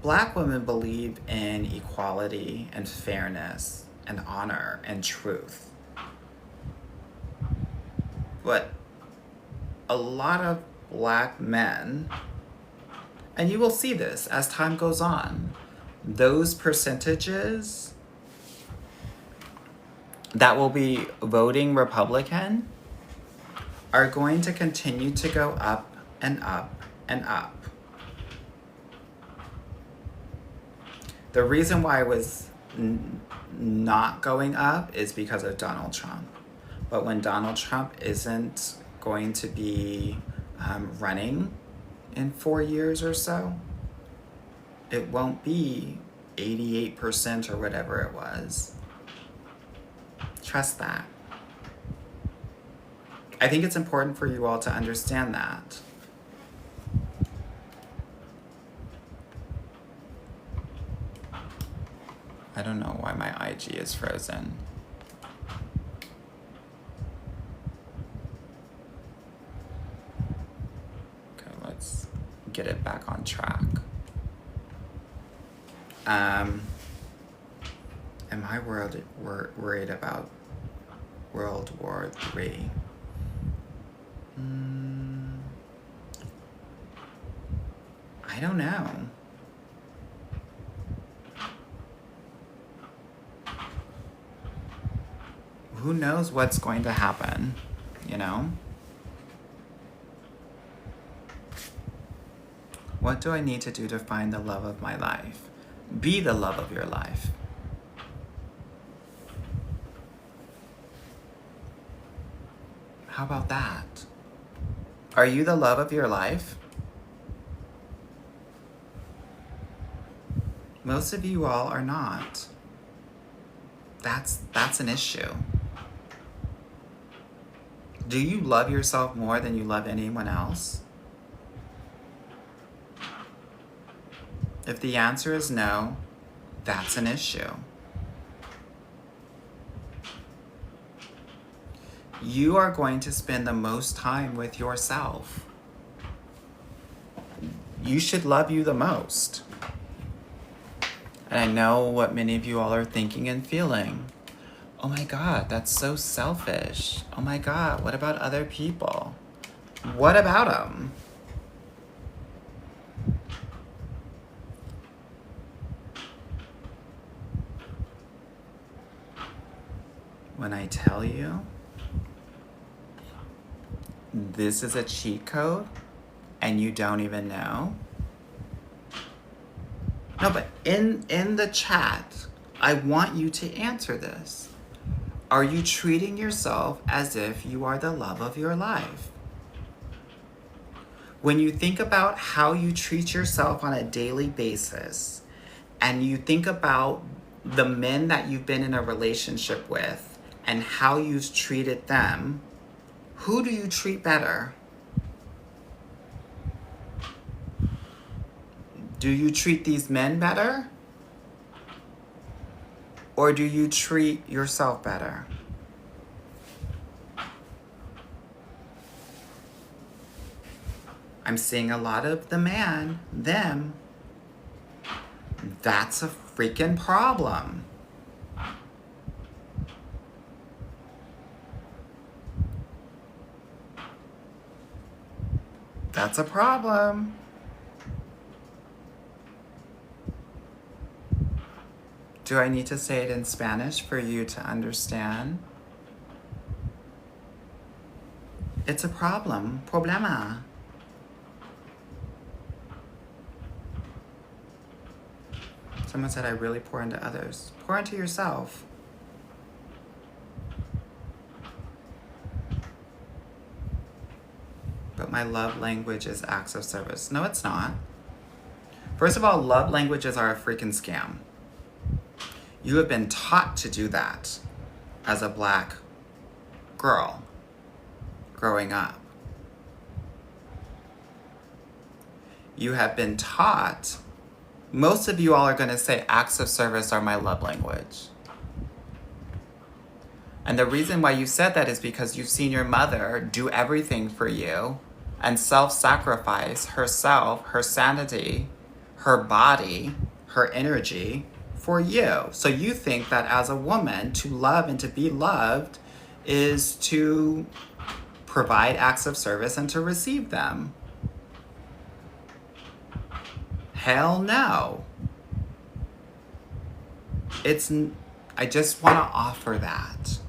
black women believe in equality and fairness and honor and truth. But a lot of black men, and you will see this as time goes on, those percentages that will be voting Republican are going to continue to go up and up and up. The reason why it was not going up is because of Donald Trump. But when Donald Trump isn't going to be running in 4 years or so, it won't be 88% or whatever it was. Trust that. I think it's important for you all to understand that. I don't know why my IG is frozen. Okay, let's get it back on track. Am I worried about World War III? I don't know. Who knows what's going to happen, you know? What do I need to do to find the love of my life? Be the love of your life. How about that? Are you the love of your life? Most of you all are not. That's an issue. Do you love yourself more than you love anyone else? If the answer is no, that's an issue. You are going to spend the most time with yourself. You should love you the most. And I know what many of you all are thinking and feeling. Oh my God, that's so selfish. Oh my God, what about other people? What about them? When I tell you this is a cheat code and you don't even know. No, but in the chat, I want you to answer this. Are you treating yourself as if you are the love of your life? When you think about how you treat yourself on a daily basis, and you think about the men that you've been in a relationship with and how you've treated them, who do you treat better? Do you treat these men better? Or do you treat yourself better? I'm seeing a lot of the man, them. That's a freaking problem. That's a problem. Do I need to say it in Spanish for you to understand? It's a problem. Problema. Someone said I really pour into others. Pour into yourself. But my love language is acts of service. No, it's not. First of all, love languages are a freaking scam. You have been taught to do that as a Black girl growing up. You have been taught, most of you all are going to say acts of service are my love language. And the reason why you said that is because you've seen your mother do everything for you and self-sacrifice herself, her sanity, her body, her energy for you. So you think that as a woman, to love and to be loved is to provide acts of service and to receive them. Hell no. I just want to offer that.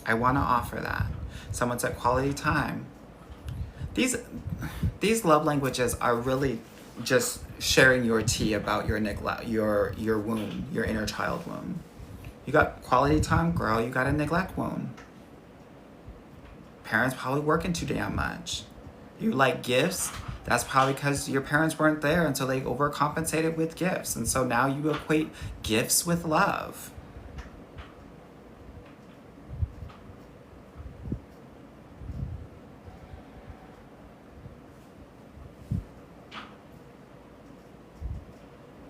I want to offer that. Someone said quality time. These love languages are really just sharing your tea about your neglect, your wound, your inner child wound. You got quality time, girl, you got a neglect wound. Parents probably working too damn much. You like gifts, that's probably because your parents weren't there and so they overcompensated with gifts. And so now you equate gifts with love.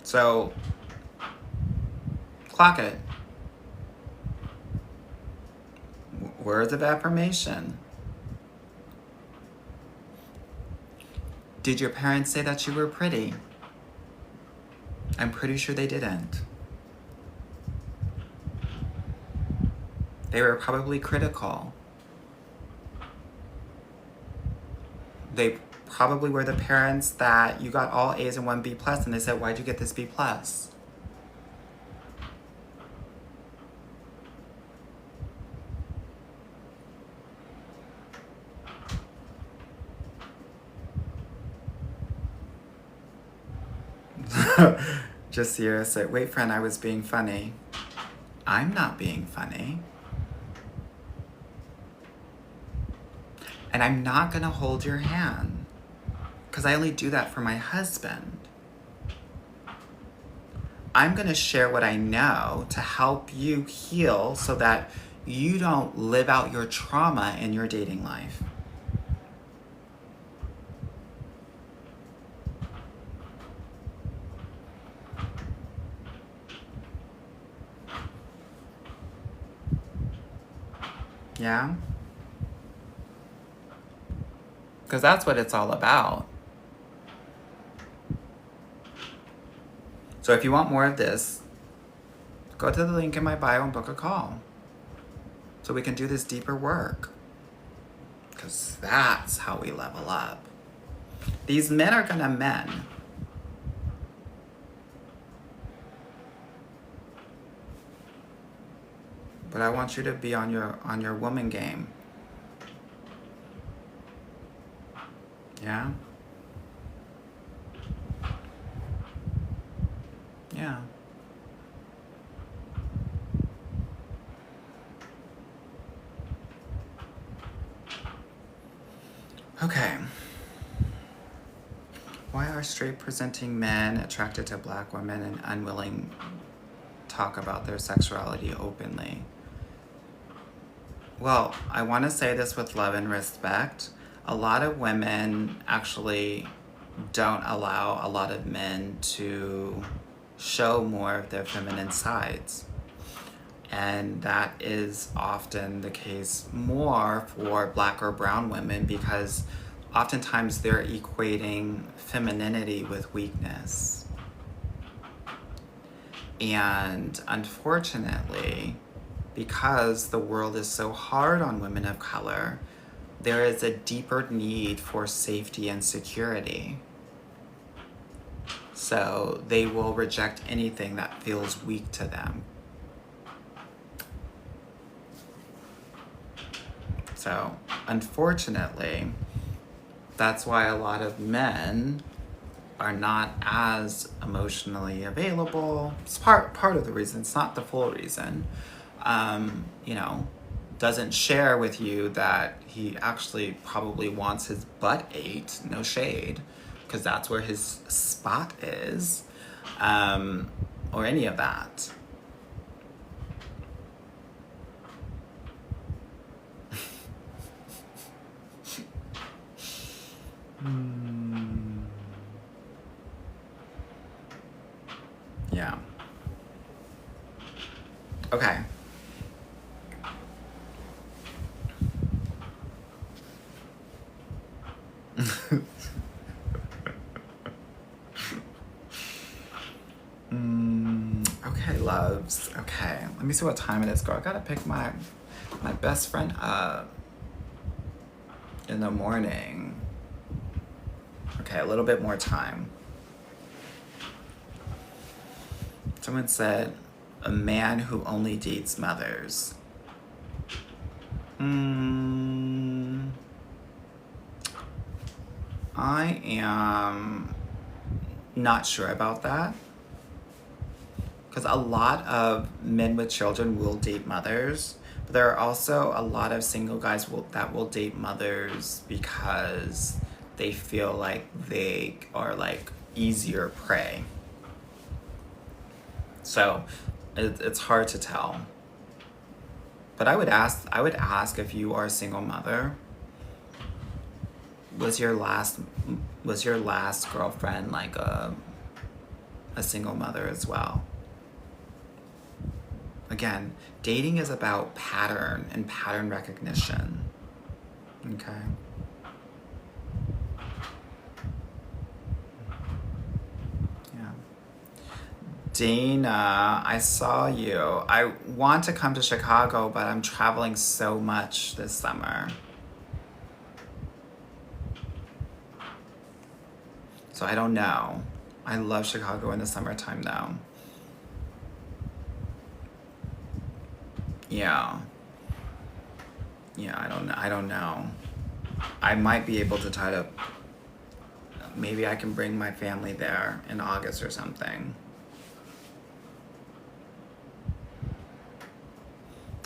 So, clock it. Words of affirmation. Did your parents say that you were pretty? I'm pretty sure they didn't. They were probably critical. They probably were the parents that you got all A's and 1 B plus, and they said, why'd you get this B plus? Just Sierra said, wait, friend, I was being funny. I'm not being funny. And I'm not gonna hold your hand because I only do that for my husband. I'm gonna share what I know to help you heal so that you don't live out your trauma in your dating life. Yeah? Because that's what it's all about. So if you want more of this, go to the link in my bio and book a call so we can do this deeper work. Because that's how we level up. These men are gonna men. But I want you to be on your woman game. Yeah? Yeah. Okay. Why are straight presenting men attracted to Black women and unwilling to talk about their sexuality openly? Well, I want to say this with love and respect. A lot of women actually don't allow a lot of men to show more of their feminine sides. And that is often the case more for Black or brown women because oftentimes they're equating femininity with weakness. And unfortunately, because the world is so hard on women of color, there is a deeper need for safety and security. So they will reject anything that feels weak to them. So unfortunately, that's why a lot of men are not as emotionally available. It's part of the reason. It's not the full reason. You know, doesn't share with you that he actually probably wants his butt ate. No shade, because that's where his spot is, or any of that. Yeah. Okay. Okay, loves. Okay, let me see what time it is, girl. I gotta pick my best friend up in the morning. Okay, a little bit more time. Someone said, a man who only dates mothers. I am not sure about that. Because a lot of men with children will date mothers, but there are also a lot of single guys that will date mothers because they feel like they are like easier prey. So it's hard to tell. But I would ask if you are a single mother, was your last girlfriend like a single mother as well? Again, dating is about pattern and pattern recognition. Okay. Yeah. Dana, I saw you. I want to come to Chicago, but I'm traveling so much this summer. So I don't know. I love Chicago in the summertime though. Yeah. Yeah, I don't know. I might be able to try to, maybe I can bring my family there in August or something.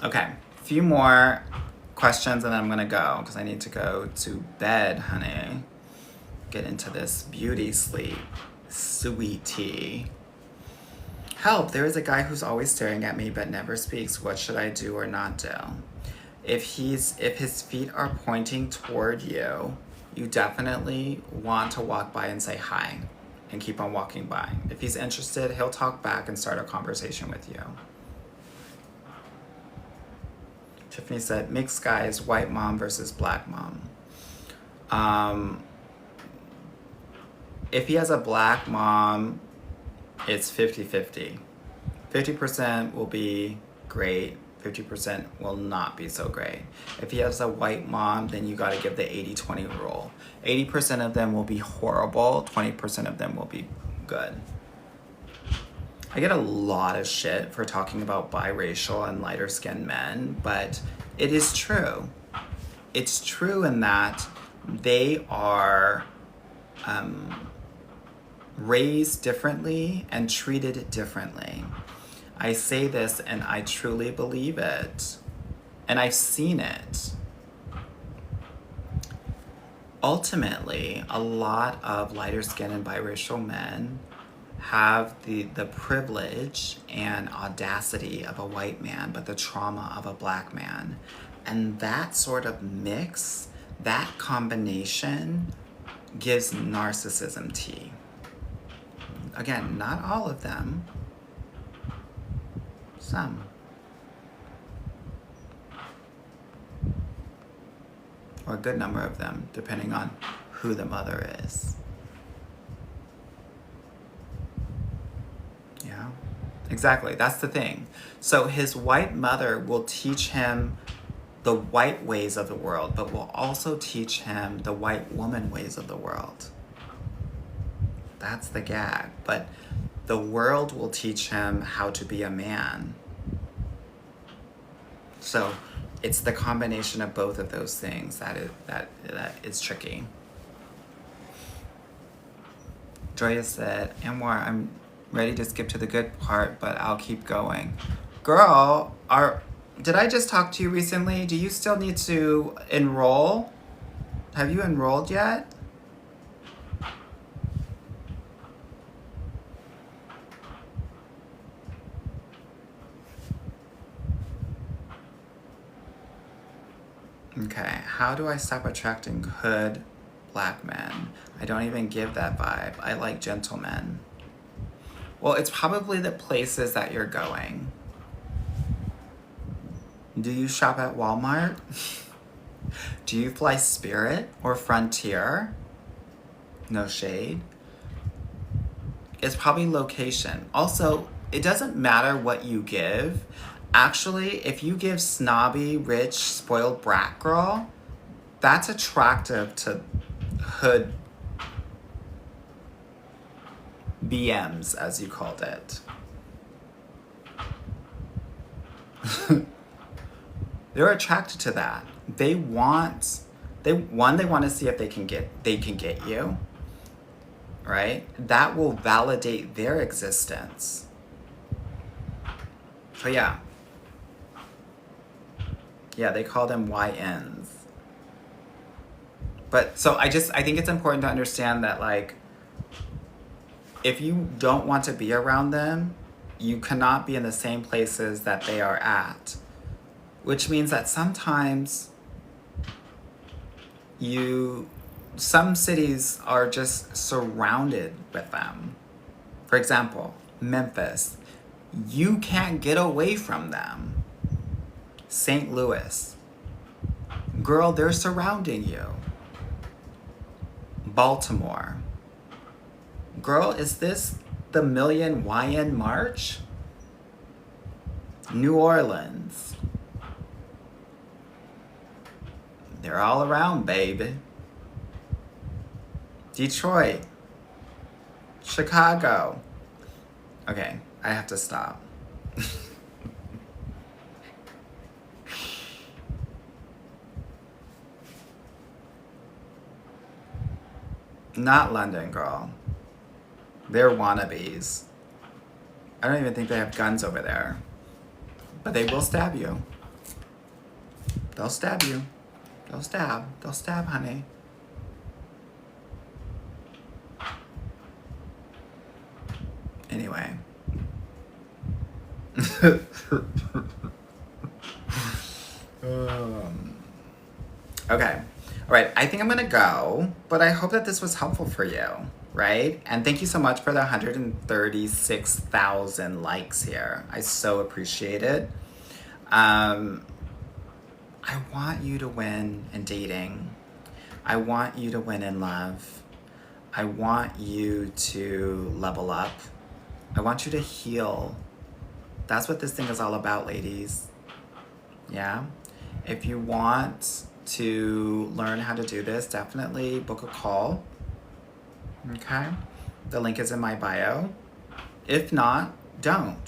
Okay, a few more questions and then I'm gonna go because I need to go to bed, honey. Get into this beauty sleep, sweetie. Help, there is a guy who's always staring at me but never speaks. What should I do or not do? If his feet are pointing toward you, you definitely want to walk by and say hi and keep on walking by. If he's interested, he'll talk back and start a conversation with you. Tiffany said, mixed guys, white mom versus black mom. If he has a black mom, it's 50-50. 50% will be great, 50% will not be so great. If he has a white mom, then you gotta give the 80-20 rule. 80% of them will be horrible, 20% of them will be good. I get a lot of shit for talking about biracial and lighter skinned men, but it is true. It's true in that they are raised differently and treated differently. I say this and I truly believe it. And I've seen it. Ultimately, a lot of lighter skinned and biracial men have the privilege and audacity of a white man, but the trauma of a black man. And that sort of mix, that combination gives narcissism tea. Again, not all of them, some. Or a good number of them, depending on who the mother is. Yeah, exactly, that's the thing. So his white mother will teach him the white ways of the world, but will also teach him the white woman ways of the world. That's the gag. But the world will teach him how to be a man. So it's the combination of both of those things that is tricky. Joya said, Anwar, I'm ready to skip to the good part, but I'll keep going. Girl, did I just talk to you recently? Do you still need to enroll? Have you enrolled yet? Okay, how do I stop attracting hood black men? I don't even give that vibe. I like gentlemen. Well, it's probably the places that you're going. Do you shop at Walmart? Do you fly Spirit or Frontier? No shade. It's probably location. Also, it doesn't matter what you give. Actually, if you give snobby, rich, spoiled brat girl, that's attractive to hood BMs, as you called it. They're attracted to that. They want to see if they can get you. Right? That will validate their existence. So yeah. Yeah, they call them YNs. But so I think it's important to understand that, like, if you don't want to be around them, you cannot be in the same places that they are at. Which means that sometimes some cities are just surrounded with them. For example, Memphis. You can't get away from them. St. Louis. Girl, they're surrounding you. Baltimore. Girl, is this the Million YN March? New Orleans. They're all around, baby. Detroit. Chicago. Okay, I have to stop. Not London, girl. They're wannabes. I don't even think they have guns over there. But they will stab you. They'll stab you. They'll stab. They'll stab, honey. Anyway. Okay. All right. I think I'm going to go, but I hope that this was helpful for you, right? And thank you so much for the 136,000 likes here. I so appreciate it. I want you to win in dating. I want you to win in love. I want you to level up. I want you to heal. That's what this thing is all about, ladies. Yeah? If you want to learn how to do this, definitely book a call. Okay? The link is in my bio. If not, don't.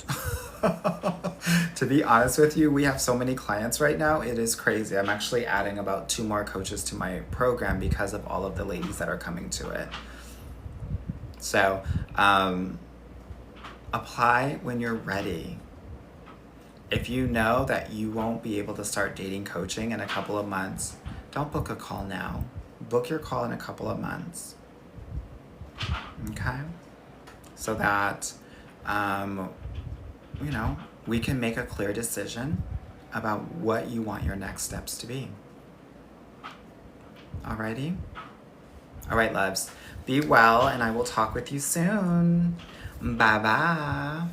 To be honest with you, we have so many clients right now. It is crazy. I'm actually adding about 2 more coaches to my program because of all of the ladies that are coming to it. So, apply when you're ready. If you know that you won't be able to start dating coaching in a couple of months, don't book a call now. Book your call in a couple of months. Okay? So that, we can make a clear decision about what you want your next steps to be. Alrighty? All right, loves. Be well, and I will talk with you soon. Bye-bye.